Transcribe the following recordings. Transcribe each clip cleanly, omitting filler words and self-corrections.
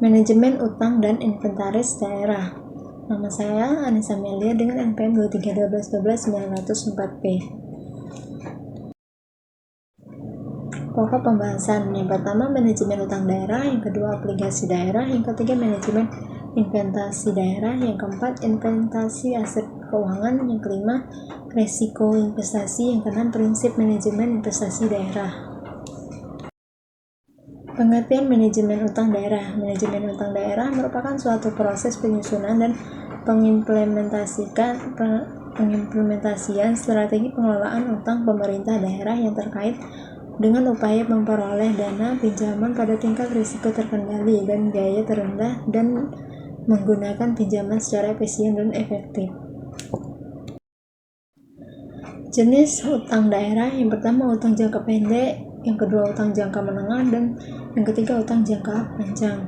Manajemen utang dan inventaris daerah. Nama saya Anissa Melia dengan NPM 2312121904P. Pokok pembahasan yang pertama manajemen utang daerah, yang kedua obligasi daerah, yang ketiga manajemen investasi daerah, yang keempat investasi aset keuangan, yang kelima resiko investasi, yang keenam prinsip manajemen investasi daerah. Pengertian manajemen utang daerah. Manajemen utang daerah merupakan suatu proses penyusunan dan pengimplementasian strategi pengelolaan utang pemerintah daerah yang terkait dengan upaya memperoleh dana pinjaman pada tingkat risiko terkendali dan biaya terendah dan menggunakan pinjaman secara efisien dan efektif. Jenis utang daerah, yang pertama utang jangka pendek, yang kedua utang jangka menengah, dan yang ketiga utang jangka panjang.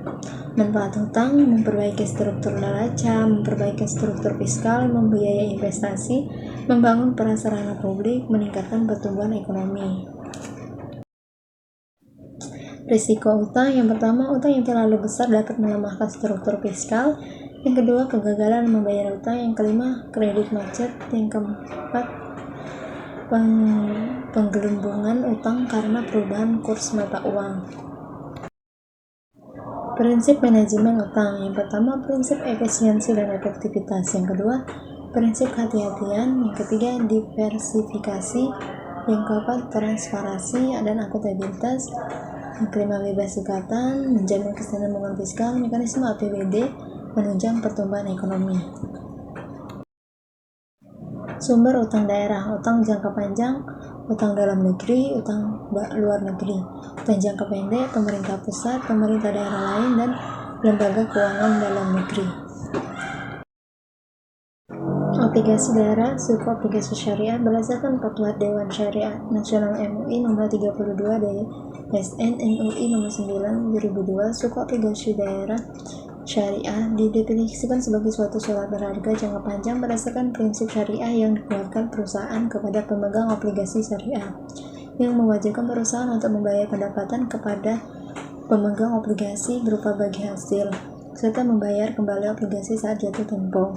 Manfaat utang: memperbaiki struktur neraca, memperbaiki struktur fiskal, membiayai investasi, membangun prasarana publik, meningkatkan pertumbuhan ekonomi. Risiko utang, yang pertama utang yang terlalu besar dapat melemahkan struktur fiskal, yang kedua kegagalan membayar utang, yang kelima kredit macet, yang keempat penggelembungan utang karena perubahan kurs mata uang. Prinsip manajemen utang, yang pertama prinsip efisiensi dan efektivitas, yang kedua prinsip kehati-hatian, yang ketiga diversifikasi, yang keempat transparansi dan akuntabilitas, yang kelima bebas ikatan, menjamin kesinambungan fiskal, mekanisme APBD, menunjang pertumbuhan ekonomi. Sumber utang daerah: utang jangka panjang, utang dalam negeri, utang luar negeri. Utang jangka pendek, pemerintah pusat, pemerintah daerah lain, dan lembaga keuangan dalam negeri. Obligasi daerah, suku obligasi syariah berdasarkan Fatwa Dewan Syariah Nasional MUI nomor 32 DSN MUI nomor 9 2002. Suku obligasi daerah syariah didefinisikan sebagai suatu surat berharga jangka panjang berdasarkan prinsip syariah yang dikeluarkan perusahaan kepada pemegang obligasi syariah, yang mewajibkan perusahaan untuk membayar pendapatan kepada pemegang obligasi berupa bagi hasil, serta membayar kembali obligasi saat jatuh tempo.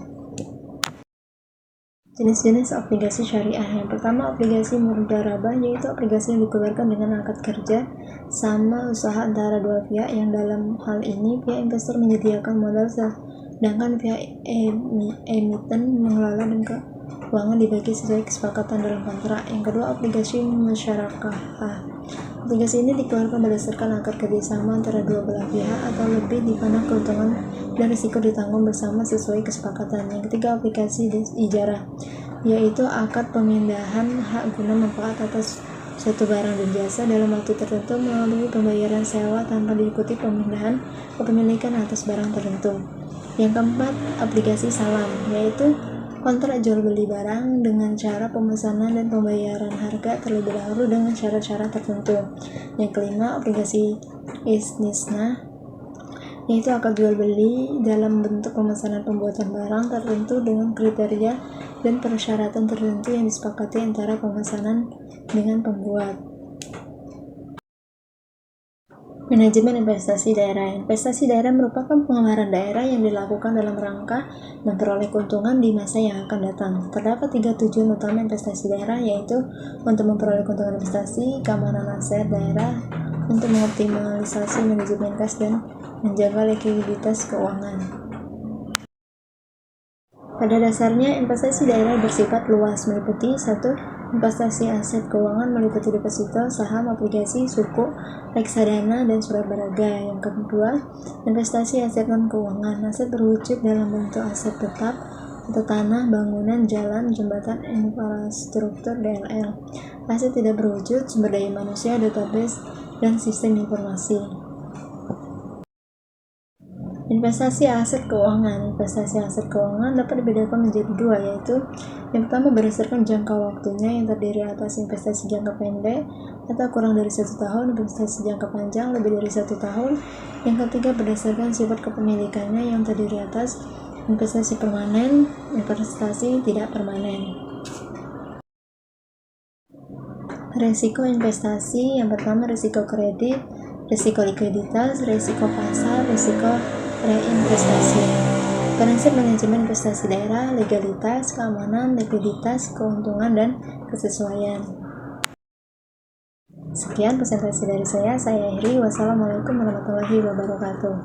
Jenis-jenis obligasi syariah. Yang pertama obligasi mudharabah, yaitu obligasi yang dikeluarkan dengan akad kerja sama usaha antara dua pihak, yang dalam hal ini pihak investor menyediakan modal sedangkan pihak emiten mengelola dan keuangan dibagi sesuai kesepakatan dalam kontrak. Yang kedua obligasi musyarakah. Obligasi ini dikeluarkan berdasarkan akad kerjasama antara dua belah pihak atau lebih, di mana keuntungan dan risiko ditanggung bersama sesuai kesepakatan. Yang ketiga obligasi ijarah, yaitu akad pemindahan hak guna manfaat atas suatu barang dan jasa dalam waktu tertentu melalui pembayaran sewa tanpa diikuti pemindahan kepemilikan atas barang tertentu. Yang keempat obligasi salam, yaitu kontrak jual beli barang dengan cara pemesanan dan pembayaran harga terlebih dahulu dengan syarat-syarat tertentu. Yang kelima obligasi istisna, yaitu akad jual beli dalam bentuk pemesanan pembuatan barang tertentu dengan kriteria dan persyaratan tertentu yang disepakati antara pemesanan dengan pembuat. Manajemen investasi daerah. Investasi daerah merupakan pengeluaran daerah yang dilakukan dalam rangka memperoleh keuntungan di masa yang akan datang. Terdapat 3 tujuan utama investasi daerah, yaitu untuk memperoleh keuntungan investasi, keamanan aset daerah, untuk mengoptimalisasi manajemen kas, dan menjaga likuiditas keuangan. Pada dasarnya, investasi daerah bersifat luas, meliputi 1. Investasi aset keuangan meliputi deposito, saham, obligasi, suku, reksadana, dan surat berharga. Yang kedua, investasi aset non-keuangan. Aset berwujud dalam bentuk aset tetap atau tanah, bangunan, jalan, jembatan, infrastruktur, DLL. Aset tidak berwujud, sumber daya manusia, database, dan sistem informasi. Investasi aset keuangan. Investasi aset keuangan dapat dibedakan menjadi dua, yaitu yang pertama berdasarkan jangka waktunya yang terdiri atas investasi jangka pendek atau kurang dari 1 tahun, investasi jangka panjang lebih dari 1 tahun. Yang ketiga berdasarkan sifat kepemilikannya yang terdiri atas investasi permanen, investasi tidak permanen. Resiko investasi. Yang pertama risiko kredit, risiko likuiditas, risiko pasar, risiko reinvestasi. Prinsip manajemen investasi daerah, legalitas, keamanan, likuiditas, keuntungan, dan kesesuaian. Sekian presentasi dari saya akhiri. Wassalamualaikum warahmatullahi wabarakatuh.